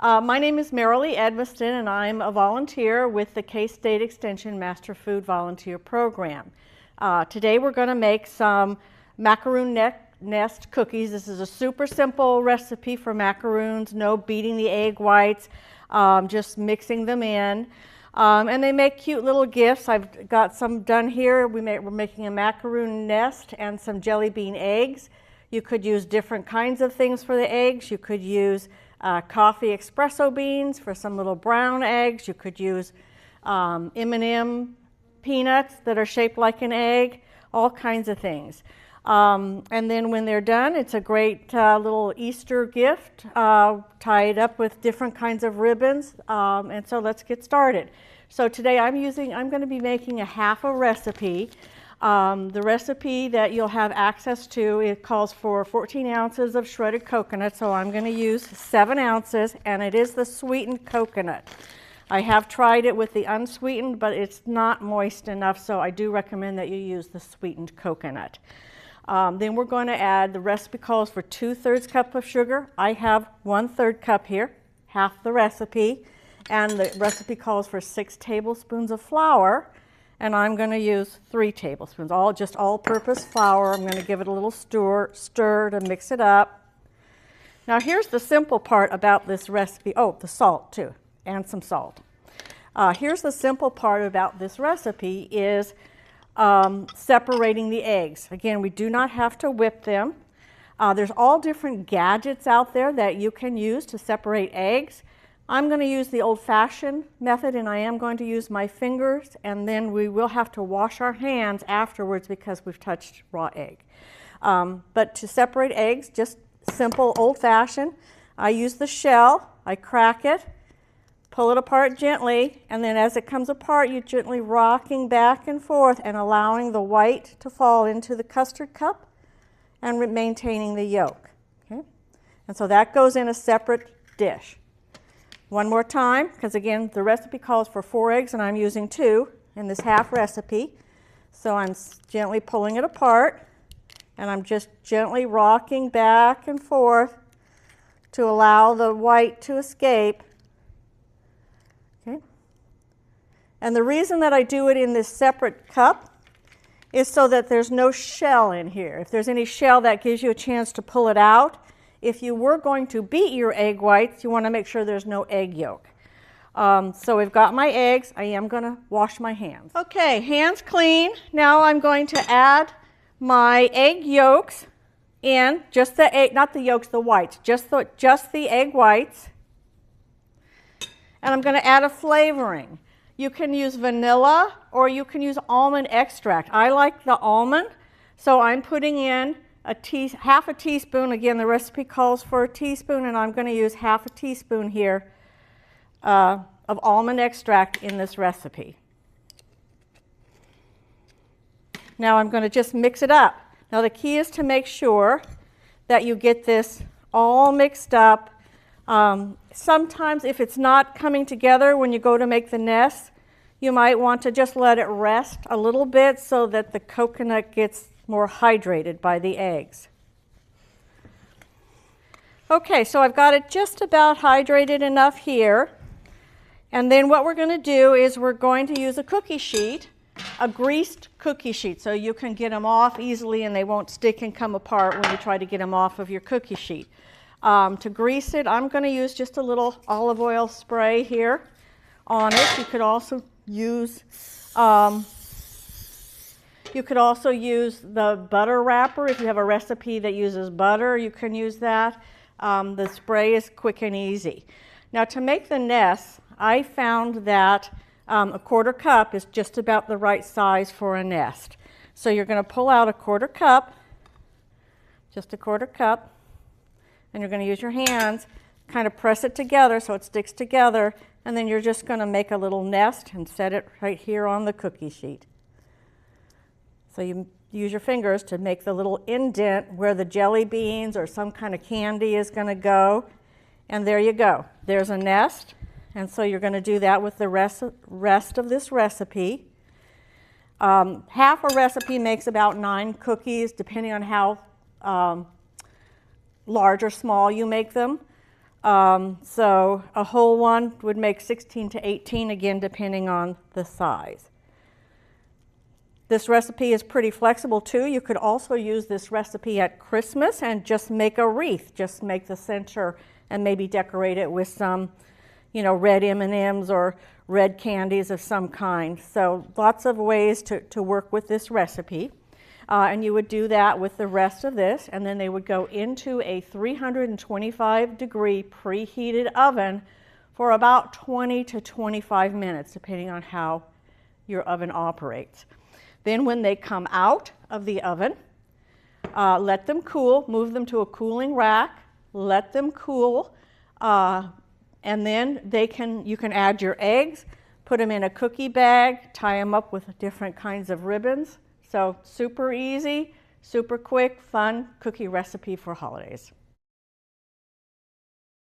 My name is Marilee Edmiston, and I'm a volunteer with the K-State Extension Master Food Volunteer Program. Today we're going to make some macaroon nest cookies. This is a super simple recipe for macaroons, no beating the egg whites, just mixing them in. And they make cute little gifts. I've got some done here. We're making a macaroon nest and some jelly bean eggs. You could use different kinds of things for the eggs. You could use coffee espresso beans for some little brown eggs. You could use M&M peanuts that are shaped like an egg, all kinds of things. And then when they're done, it's a great little Easter gift tied up with different kinds of ribbons. And so let's get started. So today I'm going to be making a half a recipe. The recipe that you'll have access to, it calls for 14 ounces of shredded coconut, so I'm going to use 7 ounces, and it is the sweetened coconut. I have tried it with the unsweetened, but it's not moist enough, so I do recommend that you use the sweetened coconut. Then we're going to add, the recipe calls for 2/3 cup of sugar. I have 1/3 cup here, half the recipe, and the recipe calls for 6 tablespoons of flour. And I'm going to use 3 tablespoons, just all-purpose flour. I'm going to give it a little stir to mix it up. Now here's the simple part about this recipe. Oh, the salt too, and some salt. Here's the simple part about this recipe is separating the eggs. Again, we do not have to whip them. There's all different gadgets out there that you can use to separate eggs. I'm going to use the old-fashioned method, and I am going to use my fingers, and then we will have to wash our hands afterwards because we've touched raw egg. But to separate eggs, just simple old-fashioned, I use the shell, I crack it, pull it apart gently, and then as it comes apart, you're gently rocking back and forth and allowing the white to fall into the custard cup and maintaining the yolk. Okay? And so that goes in a separate dish. One more time, because again, the recipe calls for 4 eggs and I'm using 2 in this half recipe. So I'm gently pulling it apart and I'm just gently rocking back and forth to allow the white to escape. Okay. And the reason that I do it in this separate cup is so that there's no shell in here. If there's any shell, that gives you a chance to pull it out. If you were going to beat your egg whites, you want to make sure there's no egg yolk. So we've got my eggs. I am going to wash my hands. Okay, hands clean. Now I'm going to add my egg yolks in, just the egg, not the yolks, the whites, just the egg whites. And I'm going to add a flavoring. You can use vanilla or you can use almond extract. I like the almond, so I'm putting in half a teaspoon. Again, the recipe calls for a teaspoon, and I'm going to use half a teaspoon here of almond extract in this recipe. Now I'm going to just mix it up. Now the key is to make sure that you get this all mixed up. Sometimes if it's not coming together when you go to make the nest, you might want to just let it rest a little bit so that the coconut gets more hydrated by the eggs. Okay, so I've got it just about hydrated enough here. And then what we're going to do is we're going to use a cookie sheet, a greased cookie sheet, so you can get them off easily and they won't stick and come apart when you try to get them off of your cookie sheet. To grease it, I'm going to use just a little olive oil spray here on it. You could also use the butter wrapper. If you have a recipe that uses butter, you can use that. The spray is quick and easy. Now to make the nest, I found that a 1/4 cup is just about the right size for a nest. So you're going to pull out a 1/4 cup, just a 1/4 cup, and you're going to use your hands, kind of press it together so it sticks together, and then you're just going to make a little nest and set it right here on the cookie sheet. So you use your fingers to make the little indent where the jelly beans or some kind of candy is going to go. And there you go. There's a nest. And so you're going to do that with the rest of this recipe. Half a recipe makes about 9 cookies, depending on how large or small you make them. So a whole one would make 16 to 18, again, depending on the size. This recipe is pretty flexible too. You could also use this recipe at Christmas and just make a wreath. Just make the center and maybe decorate it with some, red M&Ms or red candies of some kind. So lots of ways to work with this recipe. And you would do that with the rest of this, and then they would go into a 325-degree preheated oven for about 20 to 25 minutes, depending on how your oven operates. Then when they come out of the oven, let them cool, move them to a cooling rack, let them cool, and then you can add your eggs, put them in a cookie bag, tie them up with different kinds of ribbons. So super easy, super quick, fun cookie recipe for holidays.